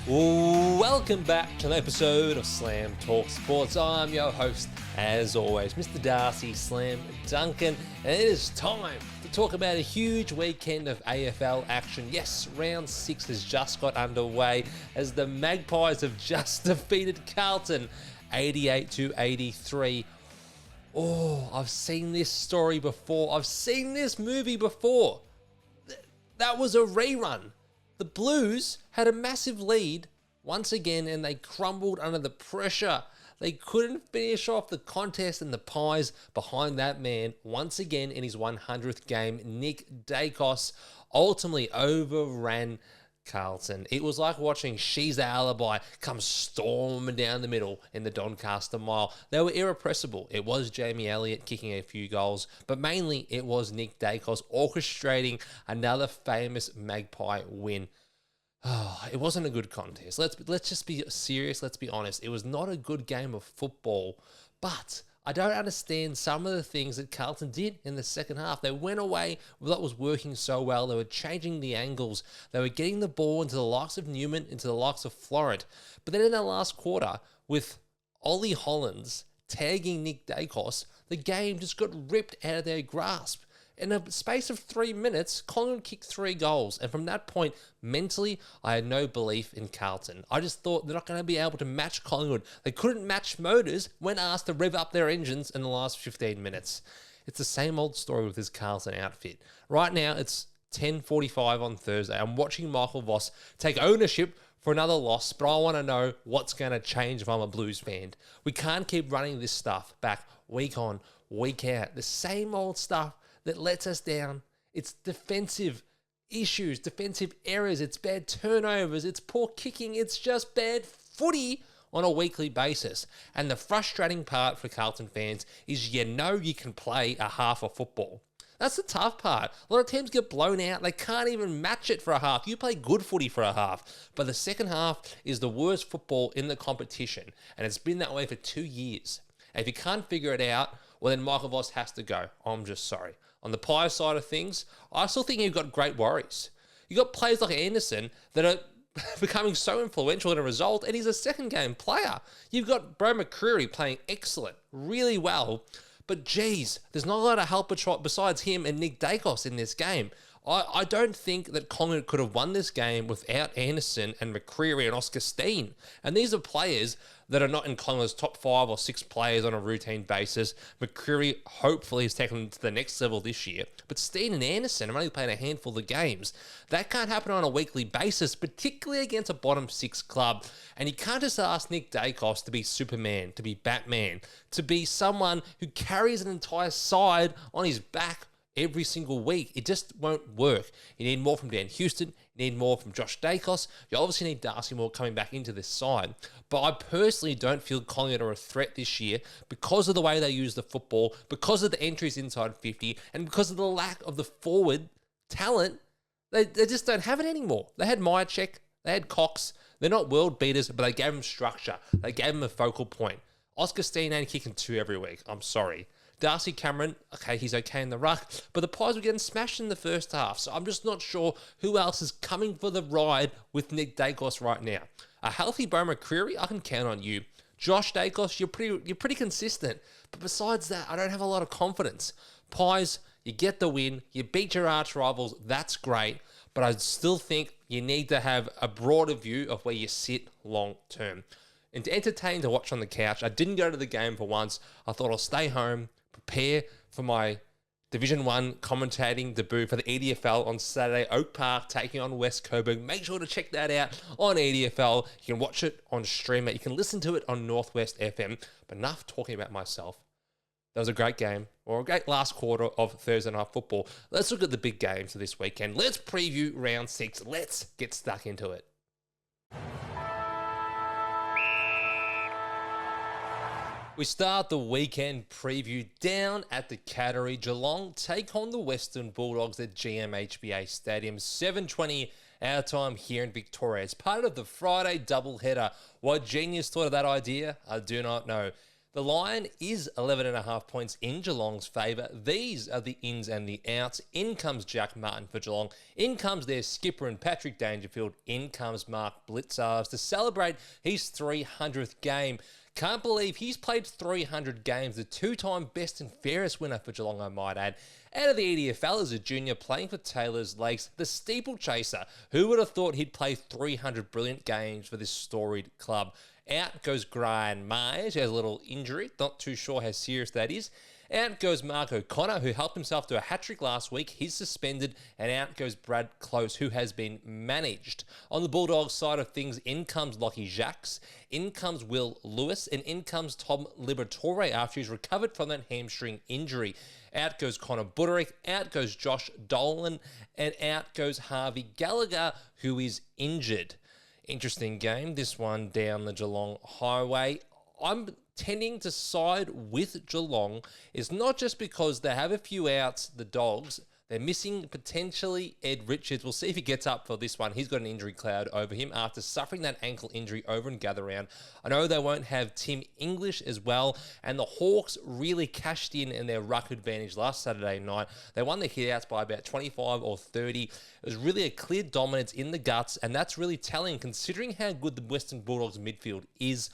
Welcome back to an episode of Slam Talk Sports. I'm your host, as always, Mr. Darcy Slam Duncan, and it is time to talk about a huge weekend of AFL action. Yes, round 6 has just got underway as the Magpies have just defeated Carlton 88-83. Oh, I've seen this story before. I've seen this movie before. That was a rerun. The Blues had a massive lead once again and they crumbled under the pressure. They couldn't finish off the contest, and the Pies behind that man once again in his 100th game, Nick Dacos, ultimately overran Carlton. It was like watching She's a Alibi come storming down the middle in the Doncaster Mile. They were irrepressible. It was Jamie Elliott kicking a few goals, but mainly it was Nick Dacos orchestrating another famous Magpie win. Oh, it wasn't a good contest. Let's just be serious. Let's be honest. It was not a good game of football, but I don't understand some of the things that Carlton did in the second half. They went away with what was working so well. They were changing the angles. They were getting the ball into the likes of Newman, into the likes of Florent. But then in that last quarter, with Ollie Hollands tagging Nick Dacos, the game just got ripped out of their grasp. In a space of 3 minutes, Collingwood kicked 3 goals. And from that point, mentally, I had no belief in Carlton. I just thought they're not going to be able to match Collingwood. They couldn't match motors when asked to rev up their engines in the last 15 minutes. It's the same old story with this Carlton outfit. Right now, it's 10:45 on Thursday. I'm watching Michael Voss take ownership for another loss, but I want to know what's going to change if I'm a Blues fan. We can't keep running this stuff back week on, week out. The same old stuff that lets us down. It's defensive issues, defensive errors, it's bad turnovers, it's poor kicking, it's just bad footy on a weekly basis. And the frustrating part for Carlton fans is you know you can play a half of football. That's the tough part. A lot of teams get blown out. They can't even match it for a half. You play good footy for a half. But the second half is the worst football in the competition. And it's been that way for 2 years. And if you can't figure it out, well, then Michael Voss has to go. I'm just sorry. On the Pie side of things, I still think you've got great worries. You've got players like Anderson that are becoming so influential in a result, and he's a second-game player. You've got Bro McCreary playing excellent, really well, but geez, there's not a lot of help besides him and Nick Dacos in this game. I don't think that Collingwood could have won this game without Anderson and McCreary and Oscar Steen. And these are players that are not in Collingwood's top 5 or 6 players on a routine basis. McCreary hopefully has taken them to the next level this year. But Steen and Anderson have only played a handful of games. That can't happen on a weekly basis, particularly against a bottom 6 club. And you can't just ask Nick Dacos to be Superman, to be Batman, to be someone who carries an entire side on his back every single week. It just won't work. You need more from Dan Houston. You need more from Josh Dacos. You obviously need Darcy Moore coming back into this side. But I personally don't feel Collingwood are a threat this year because of the way they use the football, because of the entries inside 50, and because of the lack of the forward talent. They just don't have it anymore. They had Myercheck. They had Cox. They're not world beaters, but they gave them structure. They gave them a focal point. Oscar Steen ain't kicking 2 every week. I'm sorry. Darcy Cameron, okay, he's okay in the ruck, but the Pies were getting smashed in the first half, so I'm just not sure who else is coming for the ride with Nick Dacos right now. A healthy Bo McCreary, I can count on you. Josh Dacos, you're pretty consistent, but besides that, I don't have a lot of confidence. Pies, you get the win, you beat your arch rivals, that's great, but I still think you need to have a broader view of where you sit long term. And to entertain to watch on the couch, I didn't go to the game for once. I thought I'll stay home, prepare for my Division 1 commentating debut for the EDFL on Saturday, Oak Park, taking on West Coburg. Make sure to check that out on EDFL. You can watch it on Streamer. You can listen to it on Northwest FM. But enough talking about myself. That was a great game, or a great last quarter of Thursday Night Football. Let's look at the big games for this weekend. Let's preview round 6. Let's get stuck into it. We start the weekend preview down at the Cattery. Geelong take on the Western Bulldogs at GMHBA Stadium. 7:20 our time here in Victoria. It's part of the Friday doubleheader. What genius thought of that idea? I do not know. The line is 11.5 points in Geelong's favour. These are the ins and the outs. In comes Jack Martin for Geelong. In comes their skipper and Patrick Dangerfield. In comes Mark Blitzarves to celebrate his 300th game. Can't believe he's played 300 games, the two-time best and fairest winner for Geelong, I might add. Out of the AFL as a junior, playing for Taylor's Lakes, the steeplechaser. Who would have thought he'd play 300 brilliant games for this storied club? Out goes Brian Myers, who has a little injury. Not too sure how serious that is. Out goes Mark O'Connor, who helped himself to a hat-trick last week. He's suspended. And out goes Brad Close, who has been managed. On the Bulldogs side of things, in comes Lockie Jacques. In comes Will Lewis. And in comes Tom Liberatore after he's recovered from that hamstring injury. Out goes Connor Buderick. Out goes Josh Dolan. And out goes Harvey Gallagher, who is injured. Interesting game, this one down the Geelong Highway. I'm tending to side with Geelong. It's not just because they have a few outs, the Dogs. They're missing potentially Ed Richards. We'll see if he gets up for this one. He's got an injury cloud over him after suffering that ankle injury over in Gather Round. I know they won't have Tim English as well, and the Hawks really cashed in their ruck advantage last Saturday night. They won the hitouts by about 25 or 30. It was really a clear dominance in the guts, and that's really telling considering how good the Western Bulldogs midfield is.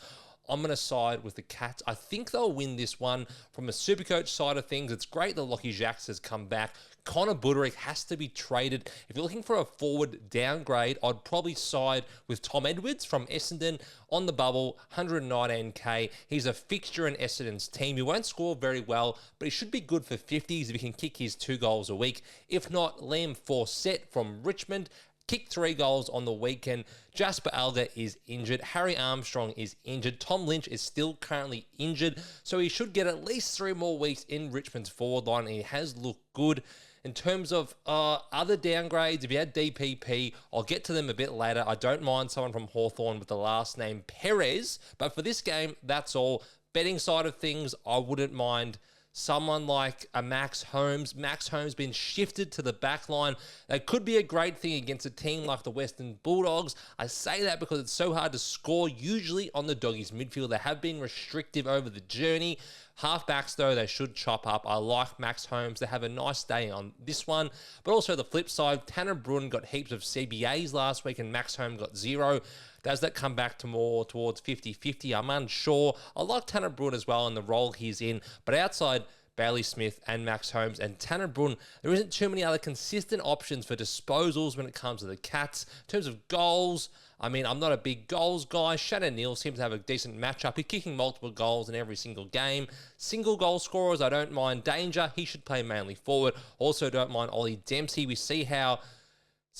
I'm going to side with the Cats. I think they'll win this one. From a Supercoach side of things, it's great that Lockie Jacques has come back. Connor Buderick has to be traded. If you're looking for a forward downgrade, I'd probably side with Tom Edwards from Essendon on the bubble, 119k. He's a fixture in Essendon's team. He won't score very well, but he should be good for 50s if he can kick his 2 goals a week. If not, Liam Fawcett from Richmond, kicked 3 goals on the weekend. Jasper Alger is injured. Harry Armstrong is injured. Tom Lynch is still currently injured. So he should get at least 3 more weeks in Richmond's forward line. And he has looked good. In terms of other downgrades, if you had DPP, I'll get to them a bit later. I don't mind someone from Hawthorn with the last name Perez. But for this game, that's all. Betting side of things, I wouldn't mind someone like a Max Holmes. Max Holmes been shifted to the back line. That could be a great thing against a team like the Western Bulldogs. I say that because it's so hard to score usually on the Doggies midfield. They have been restrictive over the journey. Halfbacks, though, they should chop up. I like Max Holmes. They have a nice day on this one. But also the flip side, Tanner Bruin got heaps of CBAs last week and Max Holmes got 0. Does that come back to more towards 50-50? I'm unsure. I like Tanner Bruin as well in the role he's in. But outside Bailey Smith and Max Holmes and Tanner Bruin, there isn't too many other consistent options for disposals when it comes to the Cats. In terms of goals, I mean, I'm not a big goals guy. Shannon Neal seems to have a decent matchup. He's kicking multiple goals in every single game. Single goal scorers, I don't mind Danger. He should play mainly forward. Also don't mind Ollie Dempsey. We see how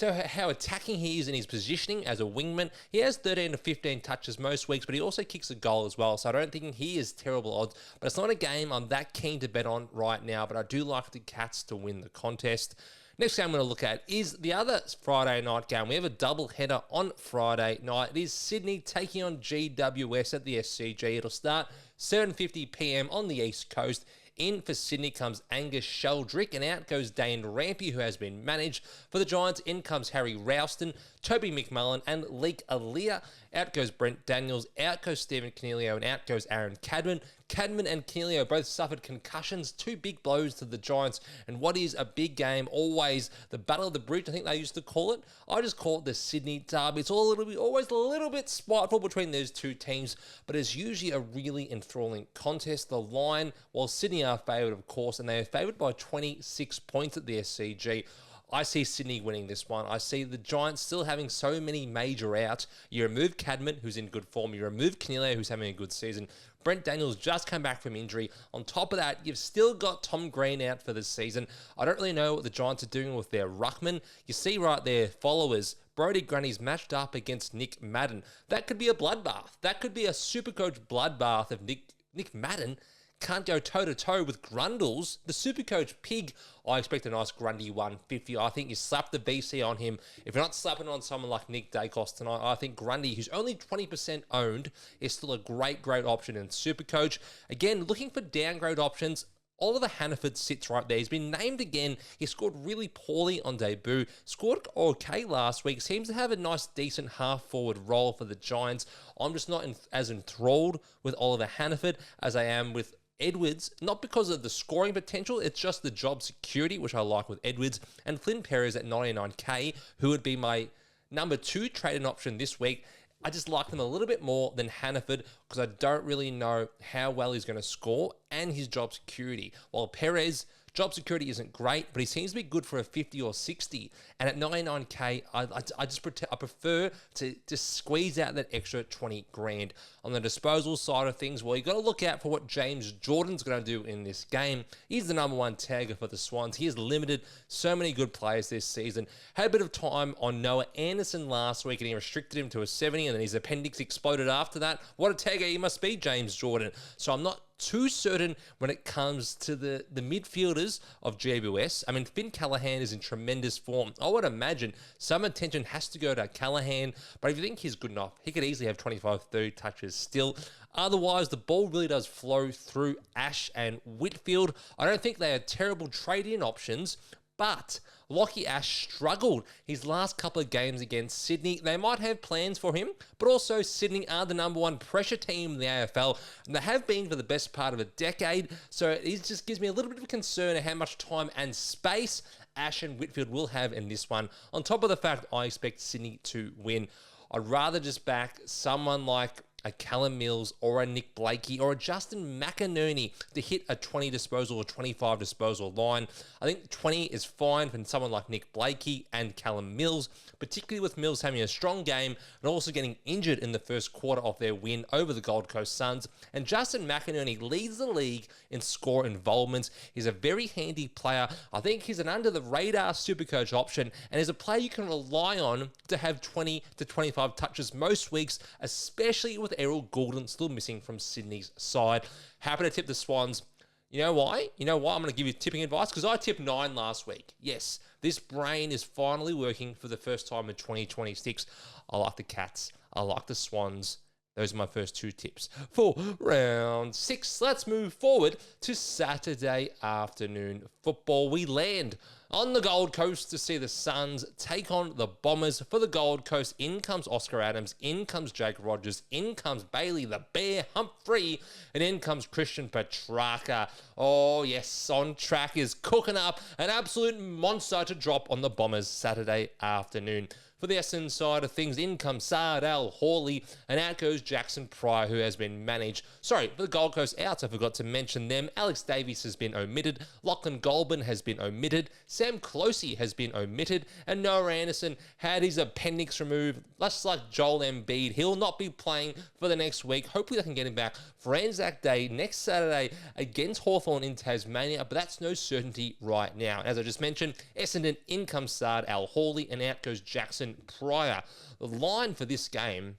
attacking he is in his positioning as a wingman. He has 13 to 15 touches most weeks, but he also kicks a goal as well. So I don't think he is terrible odds. But it's not a game I'm that keen to bet on right now, but I do like the Cats to win the contest. Next game I'm going to look at is the other Friday night game. We have a double header on Friday night. It is Sydney taking on GWS at the SCG. It'll start 7:50 p.m. on the East Coast. In for Sydney comes Angus Sheldrick, and out goes Dane Rampy, who has been managed. For the Giants, in comes Harry Ralston, Toby McMullen, and Leek Aaliyah. Out goes Brent Daniels, out goes Stephen Coniglio, and out goes Aaron Cadman. Cadman and Coniglio both suffered concussions, 2 big blows to the Giants, and what is a big game, always the Battle of the Bridge, I think they used to call it. I just call it the Sydney Derby. It's always a little bit spiteful between those two teams, but it's usually a really enthralling contest. The line, while Sydney are favoured, of course, and they are favoured by 26 points at the SCG. I see Sydney winning this one. I see the Giants still having so many major outs. You remove Cadman, who's in good form. You remove Coniglio, who's having a good season. Brent Daniels just come back from injury. On top of that, you've still got Tom Green out for this season. I don't really know what the Giants are doing with their ruckman. You see right there, followers, Brodie Grundy's matched up against Nick Madden. That could be a bloodbath. That could be a Supercoach bloodbath if Nick Madden can't go toe-to-toe with Grundles, the Supercoach pig. I expect a nice Grundy 150. I think you slap the VC on him. If you're not slapping on someone like Nick Dacos tonight, I think Grundy, who's only 20% owned, is still a great option in Supercoach. Again, looking for downgrade options, Oliver Hannaford sits right there. He's been named again. He scored really poorly on debut. Scored okay last week. Seems to have a nice, decent half-forward role for the Giants. I'm just not as enthralled with Oliver Hannaford as I am with Edwards, not because of the scoring potential, it's just the job security, which I like with Edwards, and Flynn Perez at 99k, who would be my number 2 trading option this week. I just like them a little bit more than Hannaford because I don't really know how well he's going to score and his job security. While Perez, job security isn't great, but he seems to be good for a 50 or 60. And at 99k, I prefer to just squeeze out that extra 20 grand. On the disposal side of things, well, you got to look out for what James Jordan's going to do in this game. He's the number 1 tagger for the Swans. He has limited so many good players this season. Had a bit of time on Noah Anderson last week, and he restricted him to a 70, and then his appendix exploded after that. What a tagger he must be, James Jordan. So I'm not too certain when it comes to the midfielders of GWS. I mean, Finn Callaghan is in tremendous form. I would imagine some attention has to go to Callaghan, but if you think he's good enough, he could easily have 25, 30 touches still. Otherwise, the ball really does flow through Ash and Whitfield. I don't think they are terrible trade-in options, but Lockie Ash struggled his last couple of games against Sydney. They might have plans for him, but also Sydney are the number 1 pressure team in the AFL, and they have been for the best part of a decade. So it just gives me a little bit of concern of how much time and space Ash and Whitfield will have in this one. On top of the fact I expect Sydney to win, I'd rather just back someone like a Callum Mills or a Nick Blakey or a Justin McInerney to hit a 20 disposal or 25 disposal line. I think 20 is fine for someone like Nick Blakey and Callum Mills, particularly with Mills having a strong game and also getting injured in the first quarter of their win over the Gold Coast Suns. And Justin McInerney leads the league in score involvements. He's a very handy player. I think he's an under-the-radar Supercoach option and is a player you can rely on to have 20 to 25 touches most weeks, especially with Errol Goulden still missing from Sydney's side. Happy to tip the Swans. You know why? I'm going to give you tipping advice because I tipped 9 last week. Yes, this brain is finally working for the first time in 2026. I like the Cats. I like the Swans. Those are my first 2 tips for round 6. Let's move forward to Saturday afternoon football. We land on the Gold Coast to see the Suns take on the Bombers. For the Gold Coast, in comes Oscar Adams, in comes Jake Rogers, in comes Bailey the Bear Humphrey, and in comes Christian Petrarca. Oh yes, On Track is cooking up an absolute monster to drop on the Bombers Saturday afternoon. For the Essendon side of things, in comes Saad Al Hawley, and out goes Jackson Pryor, who has been managed. Sorry, for the Gold Coast outs, I forgot to mention them. Alex Davies has been omitted, Lachlan Goulburn has been omitted, Sam Closey has been omitted, and Noah Anderson had his appendix removed. Just like Joel Embiid, he'll not be playing for the next week. Hopefully they can get him back for Anzac Day next Saturday against Hawthorn in Tasmania, but that's no certainty right now. As I just mentioned, Essendon, in comes Saad Al Hawley, and out goes Jackson Pryor. The line for this game,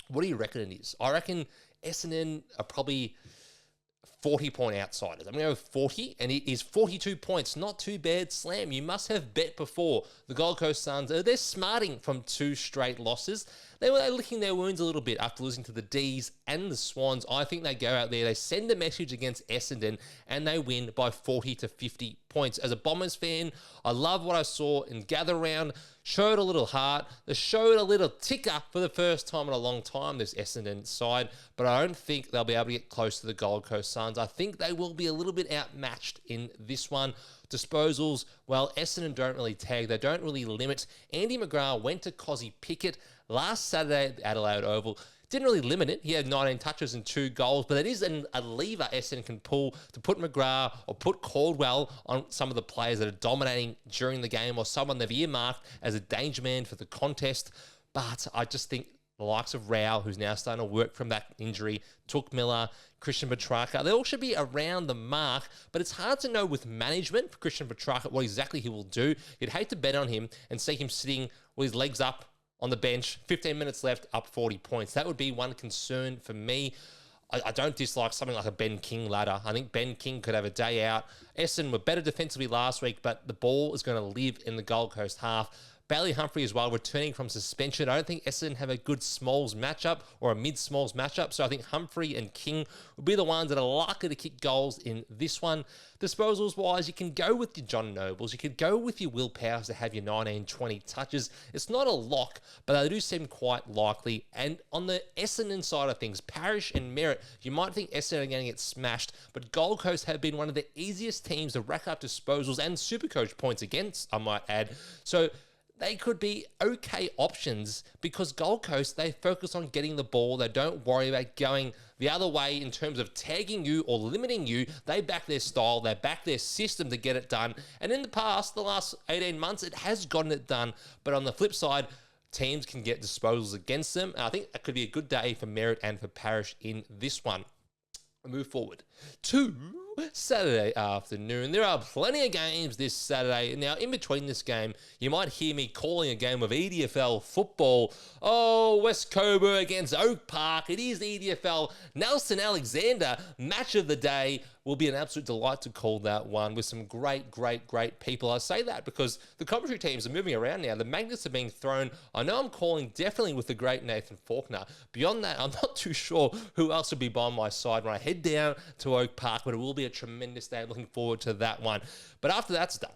what do you reckon it is? I reckon Essendon are probably 40-point outsiders. I'm going to go with 40, and it is 42 points. Not too bad, Slam. You must have bet before. The Gold Coast Suns, they're smarting from 2 straight losses. They were licking their wounds a little bit after losing to the D's and the Swans. I think they go out there, they send a message against Essendon, and they win by 40 to 50 points. As a Bombers fan, I love what I saw in Gather Round. Showed a little heart. They showed a little ticker for the first time in a long time, this Essendon side, but I don't think they'll be able to get close to the Gold Coast Suns. I think they will be a little bit outmatched in this one. Disposals, well, Essendon don't really tag. They don't really limit. Andy McGrath went to Cozzy Pickett last Saturday at the Adelaide Oval. Didn't really limit it. He had 19 touches and 2 goals, but it is a lever Essendon can pull to put McGrath or put Caldwell on some of the players that are dominating during the game or someone they've earmarked as a danger man for the contest. But I just think the likes of Rao, who's now starting to work from that injury, Took Miller, Christian Petrarca, they all should be around the mark, but it's hard to know with management for Christian Petrarca what exactly he will do. You'd hate to bet on him and see him sitting with his legs up on the bench, 15 minutes left, up 40 points. That would be one concern for me. I don't dislike something like a Ben King ladder. I think Ben King could have a day out. Essendon were better defensively last week, but the ball is going to live in the Gold Coast half. Bailey Humphrey as well, returning from suspension. I don't think Essendon have a good Smalls matchup or a mid-Smalls matchup, so I think Humphrey and King will be the ones that are likely to kick goals in this one. Disposals-wise, you can go with your John Nobles, you could go with your Will Powers to have your 19, 20 touches. It's not a lock, but they do seem quite likely. And on the Essendon side of things, Parrish and Merritt, you might think Essendon are going to get smashed, but Gold Coast have been one of the easiest teams to rack up disposals and Supercoach points against, I might add. So they could be okay options because Gold Coast, they focus on getting the ball. They don't worry about going the other way in terms of tagging you or limiting you. They back their style. They back their system to get it done. And in the past, the last 18 months, it has gotten it done. But on the flip side, teams can get disposals against them. And I think that could be a good day for Merritt and for Parrish in this one. Move forward to Saturday afternoon. There are plenty of games this Saturday. Now, in between this game, you might hear me calling a game of EDFL football. Oh, West Coburg against Oak Park. It is EDFL. Nelson Alexander, match of the day. Will be an absolute delight to call that one with some great people. I say that because the commentary teams are moving around now. The magnets are being thrown. I know I'm calling definitely with the great Nathan Faulkner. Beyond that, I'm not too sure who else will be by my side when I head down to Oak Park, but it will be a tremendous day. I'm looking forward to that one. But after that's done,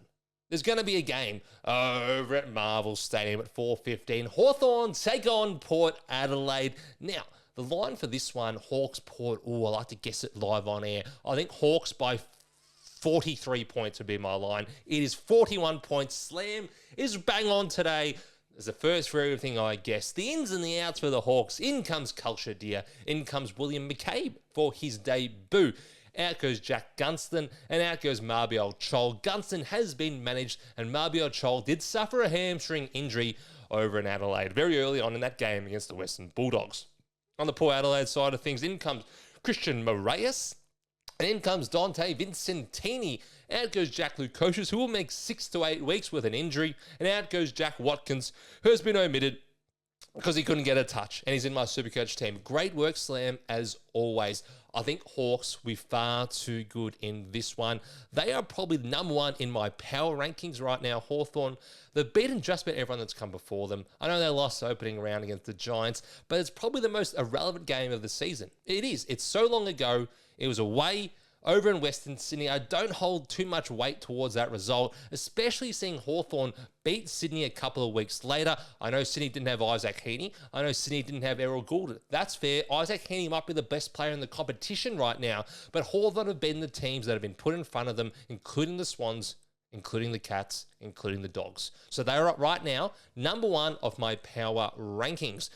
there's going to be a game over at Marvel Stadium at 4:15. Hawthorn take on Port Adelaide. Now, the line for this one, Hawks Port, I like to guess it live on air. I think Hawks by 43 points would be my line. It is 41 points. Slam is bang on today. It's the first for everything, I guess. The ins and the outs for the Hawks. In comes Culture Deer. In comes William McCabe for his debut. Out goes Jack Gunston, and out goes Marbiel Chol. Gunston has been managed, and Marbiel Chol did suffer a hamstring injury over in Adelaide very early on in that game against the Western Bulldogs. On the Port Adelaide side of things, in comes Christian Moraes, and in comes Dante Vincentini. Out goes Jack Lukosius, who will make 6 to 8 weeks with an injury, and out goes Jack Watkins, who has been omitted because he couldn't get a touch, and he's in my Supercoach team. Great work, Slam, as always. I think Hawks will be far too good in this one. They are probably the number one in my power rankings right now, Hawthorn. They've beaten just about everyone that's come before them. I know they lost the opening round against the Giants, but it's probably the most irrelevant game of the season. It is. It's so long ago. It was away over in Western Sydney. I don't hold too much weight towards that result, especially seeing Hawthorn beat Sydney a couple of weeks later. I know Sydney didn't have Isaac Heaney. I know Sydney didn't have Errol Gould. That's fair. Isaac Heaney might be the best player in the competition right now, but Hawthorn have been the teams that have been put in front of them, including the Swans, including the Cats, including the Dogs. So they are right now number one of my power rankings.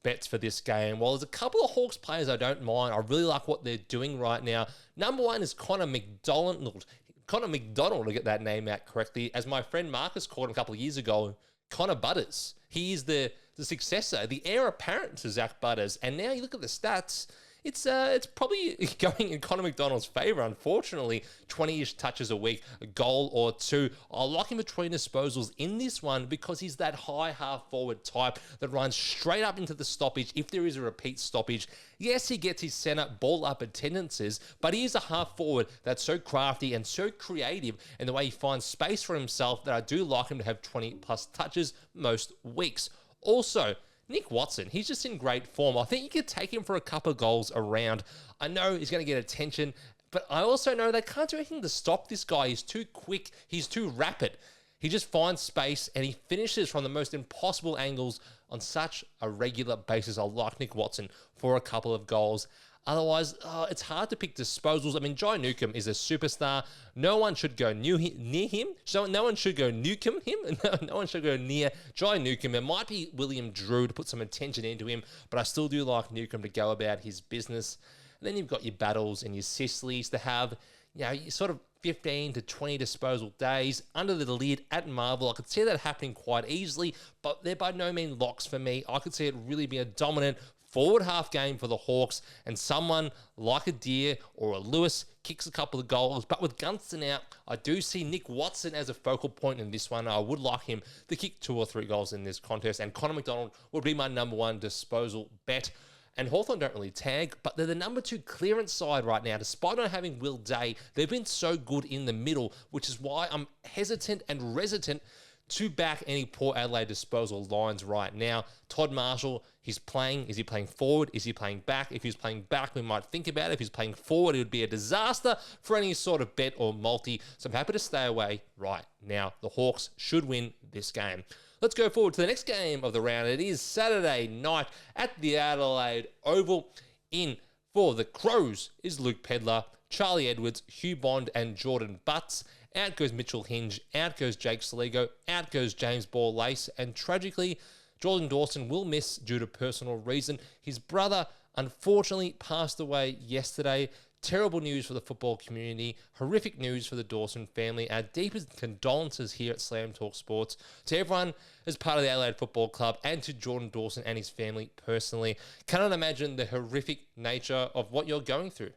Bets for this game. Well, there's a couple of Hawks players I don't mind. I really like what they're doing right now. Number one is Connor McDonald. Connor McDonald, to get that name out correctly. As my friend Marcus called him a couple of years ago, Connor Butters. He is the successor, the heir apparent to Zach Butters. And now you look at the stats, it's probably going in Connor McDonald's favour, unfortunately. 20-ish touches a week, a goal or two. I like him between disposals in this one because he's that high half-forward type that runs straight up into the stoppage if there is a repeat stoppage. Yes, he gets his centre ball-up attendances, but he is a half-forward that's so crafty and so creative in the way he finds space for himself that I do like him to have 20-plus touches most weeks. Also, Nick Watson, he's just in great form. I think you could take him for a couple of goals around. I know he's going to get attention, but I also know they can't do anything to stop this guy. He's too quick. He's too rapid. He just finds space and he finishes from the most impossible angles on such a regular basis. I like Nick Watson for a couple of goals. Otherwise, it's hard to pick disposals. I mean, Jai Newcomb is a superstar. No one should go near him. So no one should go Newcomb him. No one should go near Jai Newcomb. It might be William Drew to put some attention into him, but I still do like Newcomb to go about his business. And then you've got your Battles and your Sicilies to have, your sort of 15 to 20 disposal days under the lid at Marvel. I could see that happening quite easily, but they're by no means locks for me. I could see it really be a dominant forward half game for the Hawks, and someone like a Deer or a Lewis kicks a couple of goals. But with Gunston out, I do see Nick Watson as a focal point in this one. I would like him to kick 2 or 3 goals in this contest, and Connor McDonald would be my number one disposal bet. And Hawthorn don't really tag, but they're the number 2 clearance side right now. Despite not having Will Day, they've been so good in the middle, which is why I'm hesitant and reticent to back any Port Adelaide disposal lines right now. Todd Marshall, he's playing. Is he playing forward? Is he playing back? If he's playing back, we might think about it. If he's playing forward, it would be a disaster for any sort of bet or multi. So I'm happy to stay away right now. The Hawks should win this game. Let's go forward to the next game of the round. It is Saturday night at the Adelaide Oval. In for the Crows is Luke Pedlar, Charlie Edwards, Hugh Bond, and Jordan Butts. Out goes Mitchell Hinge, out goes Jake Saligo, out goes James Ball-Lace, and tragically, Jordan Dawson will miss due to personal reason. His brother unfortunately passed away yesterday. Terrible news for the football community, horrific news for the Dawson family. Our deepest condolences here at Slam Talk Sports to everyone as part of the Adelaide Football Club and to Jordan Dawson and his family personally. Cannot imagine the horrific nature of what you're going through.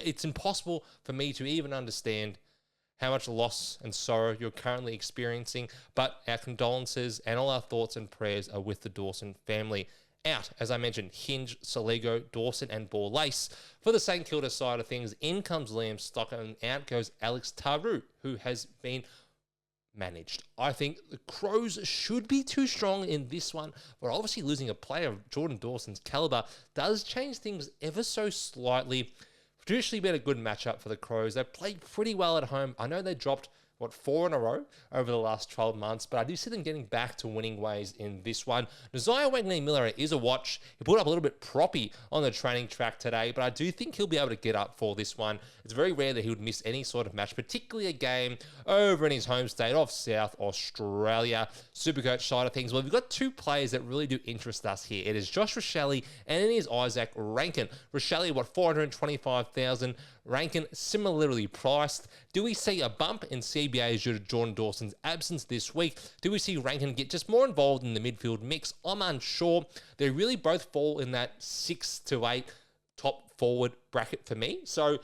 It's impossible for me to even understand how much loss and sorrow you're currently experiencing, but our condolences and all our thoughts and prayers are with the Dawson family. Out, as I mentioned, Hinge, Saligo, Dawson, and Ball-Lace. For the St Kilda side of things, in comes Liam Stocker, and out goes Alex Taru, who has been managed. I think the Crows should be too strong in this one, but obviously losing a player of Jordan Dawson's caliber does change things ever so slightly. Traditionally been a good matchup for the Crows. They've played pretty well at home. I know they dropped 4 in a row over the last 12 months, but I do see them getting back to winning ways in this one. Nasiah Wanganeen-Miller is a watch. He put up a little bit proppy on the training track today, but I do think he'll be able to get up for this one. It's very rare that he would miss any sort of match, particularly a game over in his home state of South Australia. Supercoach side of things, well, we've got two players that really do interest us here. It is Josh Rochelle and it is Isaac Rankin. Rochelle, 425,000. Rankin similarly priced. Do we see a bump in CBAs due to Jordan Dawson's absence this week? Do we see Rankin get just more involved in the midfield mix? I'm unsure. They really both fall in that 6 to 8 top forward bracket for me. So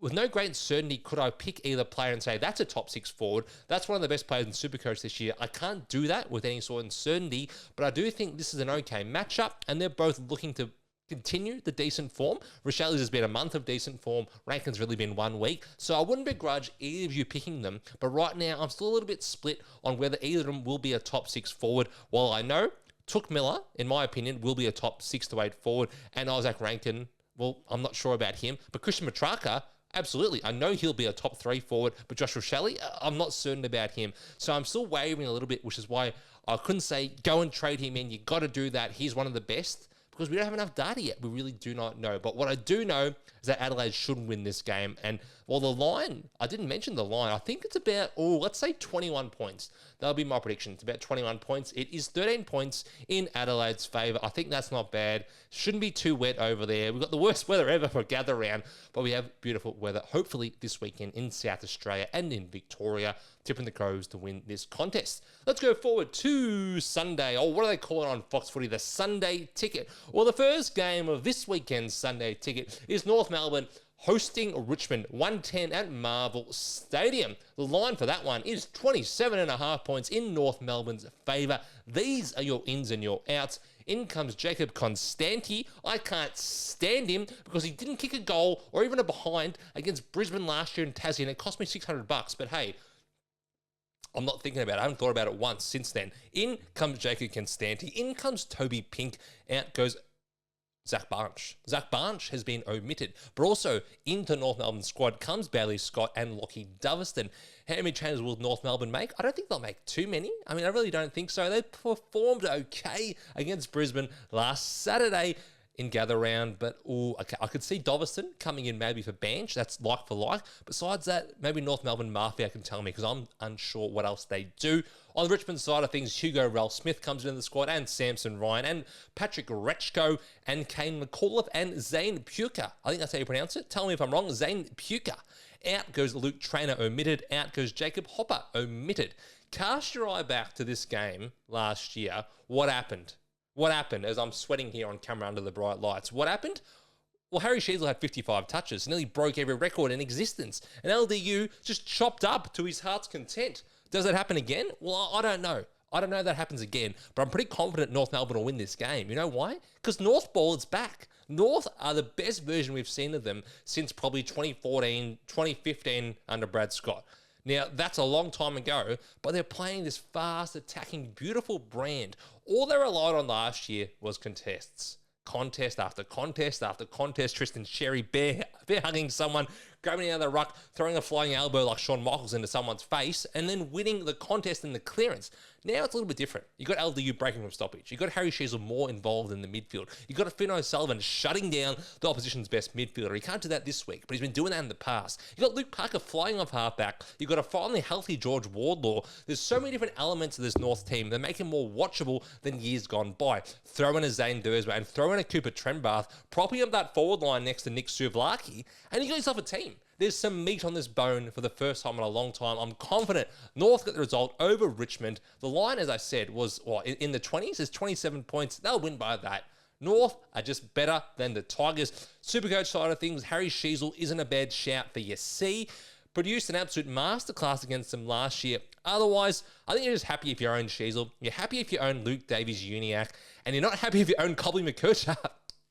with no great certainty, could I pick either player and say that's a top 6 forward? That's one of the best players in Supercoach this year. I can't do that with any sort of certainty, but I do think this is an okay matchup, and they're both looking to continue the decent form. Rochelle's has been a month of decent form. Rankin's really been 1 week. So I wouldn't begrudge either of you picking them. But right now, I'm still a little bit split on whether either of them will be a top 6 forward. While I know Took Miller, in my opinion, will be a top 6 to 8 forward. And Isaac Rankin, well, I'm not sure about him. But Christian Petrarca, absolutely. I know he'll be a top 3 forward. But Josh Rochelle, I'm not certain about him. So I'm still wavering a little bit, which is why I couldn't say go and trade him in. You got to do that. He's one of the best. Because we don't have enough data yet. We really do not know. But what I do know is that Adelaide should win this game. And while the line, I didn't mention the line. I think it's about, let's say 21 points. That'll be my prediction. It's about 21 points. It is 13 points in Adelaide's favour. I think that's not bad. Shouldn't be too wet over there. We've got the worst weather ever for gather round. But we have beautiful weather, hopefully this weekend in South Australia and in Victoria. Tipping the Crows to win this contest. Let's go forward to Sunday. What do they call it on Fox Footy? The Sunday Ticket. Well, the first game of this weekend's Sunday Ticket is North Melbourne hosting Richmond, 110 at Marvel Stadium. The line for that one is 27.5 points in North Melbourne's favour. These are your ins and your outs. In comes Jacob Constanti. I can't stand him because he didn't kick a goal or even a behind against Brisbane last year in Tassie, and it cost me $600. But hey, I'm not thinking about it. I haven't thought about it once since then. In comes Jacob Constanti. In comes Toby Pink. Out goes Zach Barnch. Zach Barnch has been omitted. But also into North Melbourne squad comes Bailey Scott and Lockie Doverston. How many changes will North Melbourne make? I don't think they'll make too many. I mean, I really don't think so. They performed okay against Brisbane last Saturday in gather round, but okay, I could see Doverston coming in maybe for bench. That's like for like. Besides that, maybe North Melbourne Mafia can tell me because I'm unsure what else they do. On the Richmond side of things, Hugo Ralph Smith comes into the squad, and Samson Ryan, and Patrick Rechko, and Kane McAuliffe, and Zane Puka. I think that's how you pronounce it. Tell me if I'm wrong. Zane Puka. Out goes Luke Trainer, omitted. Out goes Jacob Hopper, omitted. Cast your eye back to this game last year. What happened? What happened? As I'm sweating here on camera under the bright lights. What happened? Well, Harry Sheezel had 55 touches, nearly broke every record in existence. And LDU just chopped up to his heart's content. Does that happen again? Well, I don't know. I don't know if that happens again, but I'm pretty confident North Melbourne will win this game. You know why? Because North Ball is back. North are the best version we've seen of them since probably 2014, 2015 under Brad Scott. Now, that's a long time ago, but they're playing this fast, attacking, beautiful brand. All they relied on last year was contests. Contest after contest after contest. Tristan Sherry bear hugging someone, grabbing out of the ruck, throwing a flying elbow like Shawn Michaels into someone's face, and then winning the contest in the clearance. Now it's a little bit different. You got LDU breaking from stoppage. You got Harry Sheezel more involved in the midfield. You got Finn O'Sullivan shutting down the opposition's best midfielder. He can't do that this week, but he's been doing that in the past. You got Luke Parker flying off halfback. You got a finally healthy George Wardlaw. There's so many different elements of this North team that make him more watchable than years gone by. Throw in a Zane Dursma and throw in a Cooper Trenbarth, propping up that forward line next to Nick Suvlaki, and you got yourself a team. There's some meat on this bone for the first time in a long time. I'm confident North got the result over Richmond. The line, as I said, was in the 20s. It's 27 points. They'll win by that. North are just better than the Tigers. Supercoach side of things, Harry Sheezel isn't a bad shout for your C. Produced an absolute masterclass against them last year. Otherwise, I think you're just happy if you own Sheezel. You're happy if you own Luke Davies-Uniacke. And you're not happy if you own Colby McKercher.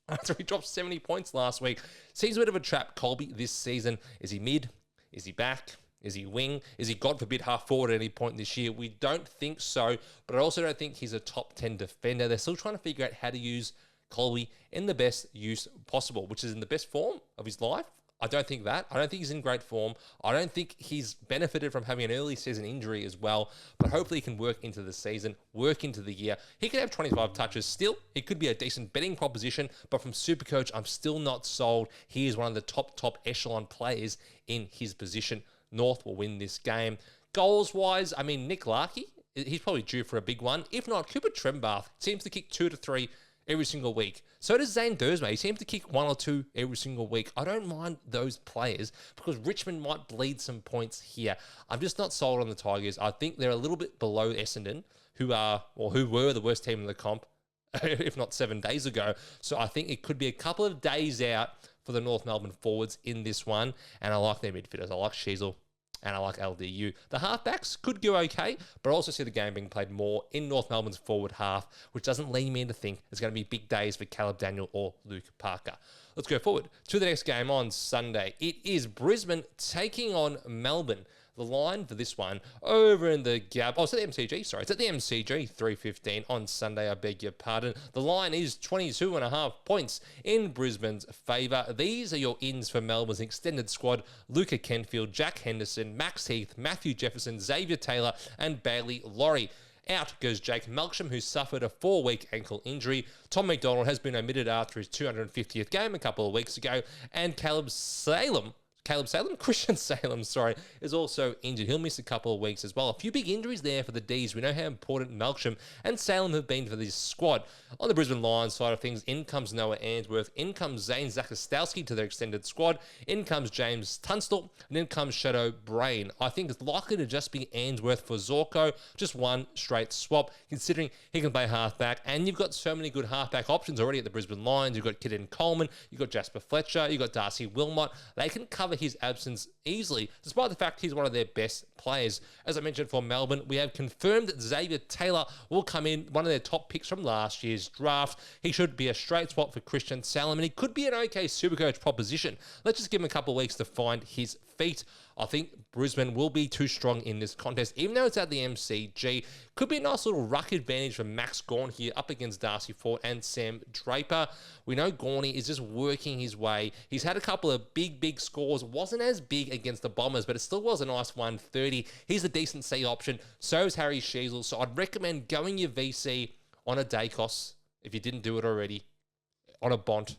After he dropped 70 points last week. Seems a bit of a trap, Colby, this season. Is he mid? Is he back? Is he wing? Is he, God forbid, half forward at any point this year? We don't think so, but I also don't think he's a top 10 defender. They're still trying to figure out how to use Colby in the best use possible, which is in the best form of his life. I don't think that. I don't think he's in great form. I don't think he's benefited from having an early season injury as well, but hopefully he can work into the season, work into the year. He could have 25 touches still. It could be a decent betting proposition, but from Supercoach, I'm still not sold. He is one of the top echelon players in his position. North will win this game. Goals-wise, I mean, Nick Larkey, he's probably due for a big one. If not, Cooper Trenbarth seems to kick 2 to 3 every single week. So does Zane Dursma. He seems to kick 1 or 2 every single week. I don't mind those players because Richmond might bleed some points here. I'm just not sold on the Tigers. I think they're a little bit below Essendon, who were the worst team in the comp, if not 7 days ago. So I think it could be a couple of days out for the North Melbourne forwards in this one. And I like their midfielders. I like Sheezel. And I like LDU. The halfbacks could go okay, but I also see the game being played more in North Melbourne's forward half, which doesn't lead me to think it's going to be big days for Caleb Daniel or Luke Parker. Let's go forward to the next game on Sunday. It is Brisbane taking on Melbourne. The line for this one over in the Gab. Oh, it's at the MCG. Sorry, it's at the MCG. 3:15 on Sunday. I beg your pardon. The line is 22.5 points in Brisbane's favour. These are your ins for Melbourne's extended squad: Luca Kenfield, Jack Henderson, Max Heath, Matthew Jefferson, Xavier Taylor, and Bailey Laurie. Out goes Jake Melksham, who suffered a 4-week ankle injury. Tom McDonald has been omitted after his 250th game a couple of weeks ago, and Christian Salem, is also injured. He'll miss a couple of weeks as well. A few big injuries there for the Ds. We know how important Melksham and Salem have been for this squad. On the Brisbane Lions side of things, in comes Noah Answorth, in comes Zane Zakostowski to their extended squad, in comes James Tunstall, and in comes Shadow Brain. I think it's likely to just be Answorth for Zorko, just one straight swap, considering he can play halfback, and you've got so many good halfback options already at the Brisbane Lions. You've got Kidden Coleman, you've got Jasper Fletcher, you've got Darcy Wilmot. They can cover his absence easily, despite the fact he's one of their best players. As I mentioned for Melbourne, we have confirmed that Xavier Taylor will come in, one of their top picks from last year's draft. He should be a straight swap for Christian Salem, and he could be an okay Supercoach proposition. Let's just give him a couple of weeks to find his feet. I think Brisbane will be too strong in this contest, even though it's at the MCG. Could be a nice little ruck advantage for Max Gawn here up against Darcy Ford and Sam Draper. We know Gawny is just working his way. He's had a couple of big scores. Wasn't as big against the Bombers, but it still was a nice 130. He's a decent C option. So is Harry Sheezel. So I'd recommend going your VC on a Dacos, if you didn't do it already, on a Bont,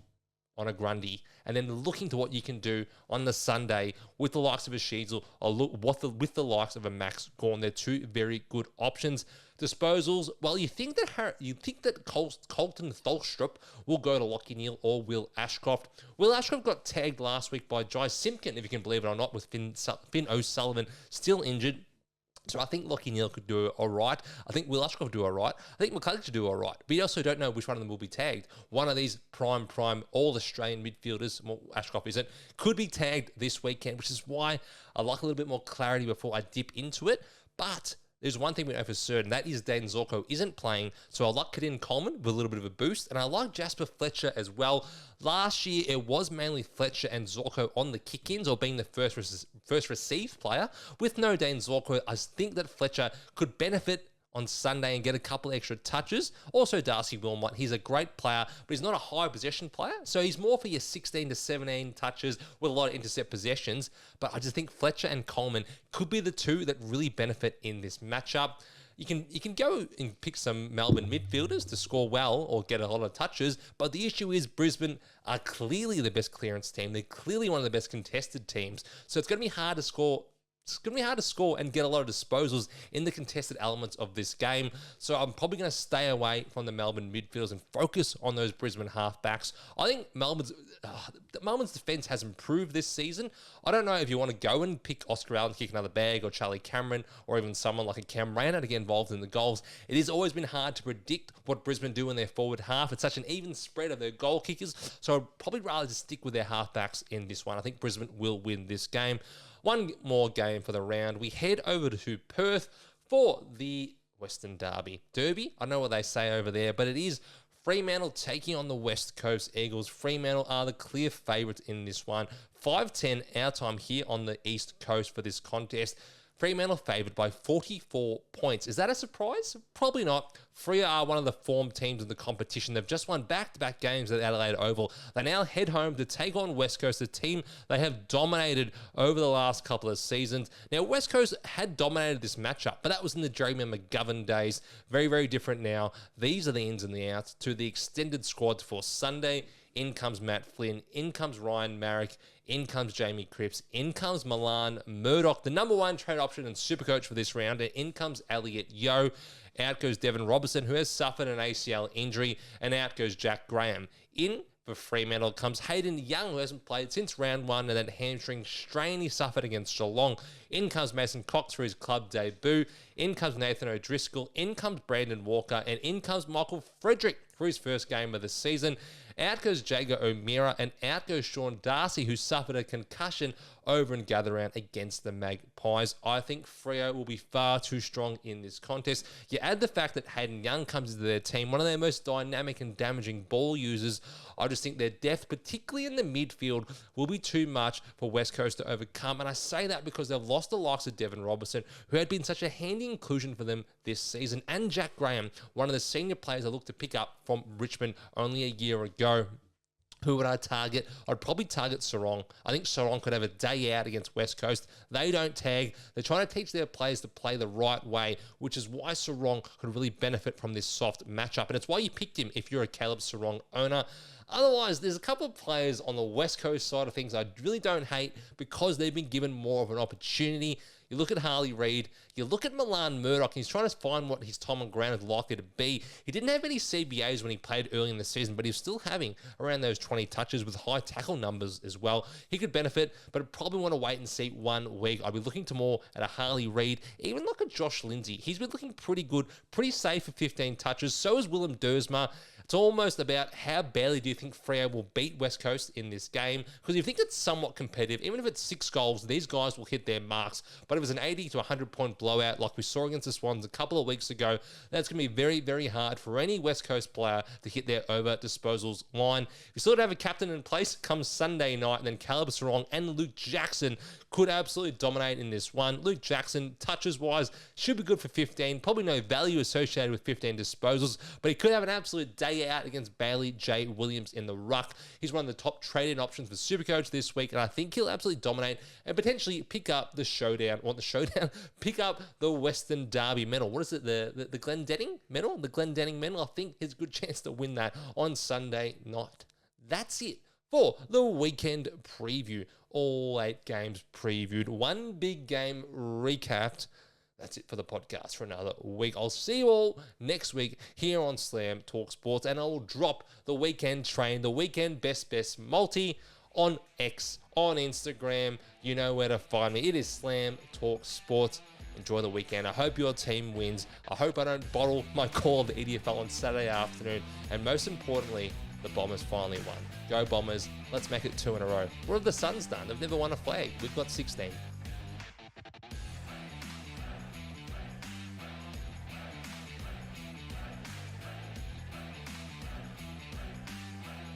on a Grundy, and then looking to what you can do on the Sunday with the likes of a Sheezel or with the likes of a Max Gawn. They're two very good options. Disposals, well, you think that Colton Tholstrup will go to Lachie Neale or Will Ashcroft. Will Ashcroft got tagged last week by Jai Simpkin, if you can believe it or not, with Finn O'Sullivan still injured. So I think Lachie Neale could do all right. I think Will Ashcroft do all right. I think McCulloch should do all right. But you also don't know which one of them will be tagged. One of these prime all-Australian midfielders, well, Ashcroft isn't, could be tagged this weekend, which is why I like a little bit more clarity before I dip into it. But there's one thing we know for certain, that is Dane Zorko isn't playing, so I like Kaden Coleman with a little bit of a boost, and I like Jasper Fletcher as well. Last year, it was mainly Fletcher and Zorko on the kick-ins, or being the first received player. With no Dane Zorko, I think that Fletcher could benefit on Sunday and get a couple extra touches. Also, Darcy Wilmot, he's a great player, but he's not a high possession player, so he's more for your 16 to 17 touches with a lot of intercept possessions. But I just think Fletcher and Coleman could be the two that really benefit in this matchup. You can go and pick some Melbourne midfielders to score well or get a lot of touches, but the issue is Brisbane are clearly the best clearance team. They're clearly one of the best contested teams, so it's going to be hard to score. It's going to be hard to score and get a lot of disposals in the contested elements of this game. So I'm probably going to stay away from the Melbourne midfielders and focus on those Brisbane halfbacks. I think Melbourne's defence has improved this season. I don't know if you want to go and pick Oscar Allen to kick another bag, or Charlie Cameron, or even someone like a Cam Rayner to get involved in the goals. It has always been hard to predict what Brisbane do in their forward half. It's such an even spread of their goal kickers. So I'd probably rather just stick with their halfbacks in this one. I think Brisbane will win this game. One more game for the round. We head over to Perth for the Western Derby. Derby, I know what they say over there, but it is Fremantle taking on the West Coast Eagles. Fremantle are the clear favourites in this one. 5:10 our time here on the East Coast for this contest. Fremantle favoured by 44 points. Is that a surprise? Probably not. Freo are one of the form teams in the competition. They've just won back-to-back games at Adelaide Oval. They now head home to take on West Coast, a team they have dominated over the last couple of seasons. Now, West Coast had dominated this matchup, but that was in the Jeremy McGovern days. Very, very different now. These are the ins and the outs to the extended squad for Sunday. In comes Matt Flynn. In comes Ryan Marrick. In comes Jamie Cripps. In comes Milan Murdoch, the number one trade option and super coach for this round. And in comes Elliot Yeo. Out goes Devon Robertson, who has suffered an ACL injury. And out goes Jack Graham. In for Fremantle comes Hayden Young, who hasn't played since round one, and that hamstring strain he suffered against Geelong. In comes Mason Cox for his club debut. In comes Nathan O'Driscoll. In comes Brandon Walker. And in comes Michael Frederick for his first game of the season. Out goes Jager O'Meara, and out goes Sean Darcy, who suffered a concussion over in Gatherround against the Magpies. I think Freo will be far too strong in this contest. You add the fact that Hayden Young comes into their team, one of their most dynamic and damaging ball users. I just think their depth, particularly in the midfield, will be too much for West Coast to overcome. And I say that because they've lost the likes of Devon Robertson, who had been such a handy inclusion for them this season, and Jack Graham, one of the senior players I looked to pick up from Richmond only a year ago. Who would I target? I'd probably target Sarong. I think Sarong could have a day out against West Coast. They don't tag. They're trying to teach their players to play the right way, which is why Sarong could really benefit from this soft matchup. And it's why you picked him if you're a Caleb Sarong owner. Otherwise, there's a couple of players on the West Coast side of things I really don't hate because they've been given more of an opportunity. You look at Harley Reid, you look at Milan Murdoch, he's trying to find what his time on ground is likely to be. He didn't have any CBAs when he played early in the season, but he was still having around those 20 touches with high tackle numbers as well. He could benefit, but I'd probably want to wait and see 1 week. I'd be looking to more at a Harley Reid, even like a Josh Lindsay. He's been looking pretty good, pretty safe for 15 touches. So is Willem Dersma. It's almost about how badly do you think Freo will beat West Coast in this game, because if you think it's somewhat competitive, even if it's 6 goals, these guys will hit their marks. But if it was an 80 to 100 point blowout like we saw against the Swans a couple of weeks ago, that's going to be very, very hard for any West Coast player to hit their over disposals line. If you still don't have a captain in place, comes Sunday night, and then Caleb Sarong and Luke Jackson could absolutely dominate in this one. Luke Jackson, touches-wise, should be good for 15. Probably no value associated with 15 disposals, but he could have an absolute day out against Bailey J. Williams in the ruck. He's one of the top trade-in options for Supercoach this week, and I think he'll absolutely dominate and potentially pick up the showdown, pick up the Western Derby medal. What is it, the Glendenning medal? The Glendenning medal, I think, has a good chance to win that on Sunday night. That's it for the weekend preview. All 8 games previewed, 1 big game recapped. That's it for the podcast for another week. I'll see you all next week here on Slam Talk Sports, and I will drop the weekend train, the weekend best multi on X, on Instagram. You know where to find me. It is Slam Talk Sports. Enjoy the weekend. I hope your team wins. I hope I don't bottle my call of the EDFL on Saturday afternoon. And most importantly, the Bombers finally won. Go Bombers. Let's make it 2 in a row. What have the Suns done? They've never won a flag. We've got 16.